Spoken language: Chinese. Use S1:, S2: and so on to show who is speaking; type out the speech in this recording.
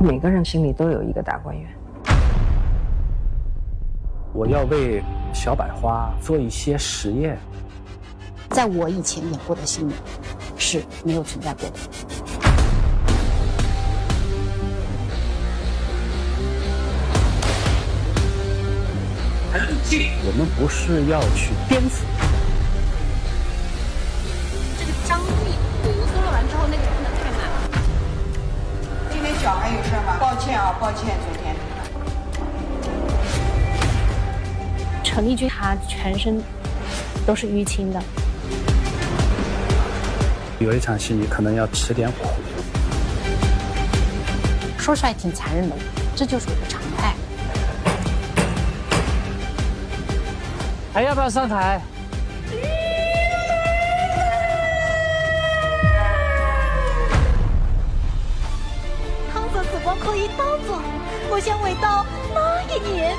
S1: 每个人心里都有一个大观园。
S2: 我要为小百花做一些实验。
S3: 在我以前演过的戏里是没有存在过的。
S2: 我们不是要去颠覆。
S4: 这个张力，对，我搜了完之后，那个不能太满。
S5: 今天脚还有事吗？抱歉啊，抱歉，昨天。
S6: 陈丽君她全身都是淤青的。
S2: 有一场戏你可能要吃点苦。
S3: 说出来挺残忍的，这就是我的常态。
S7: 还要不要上台？
S8: 汤泽紫光可以刀走，我想回到那一年。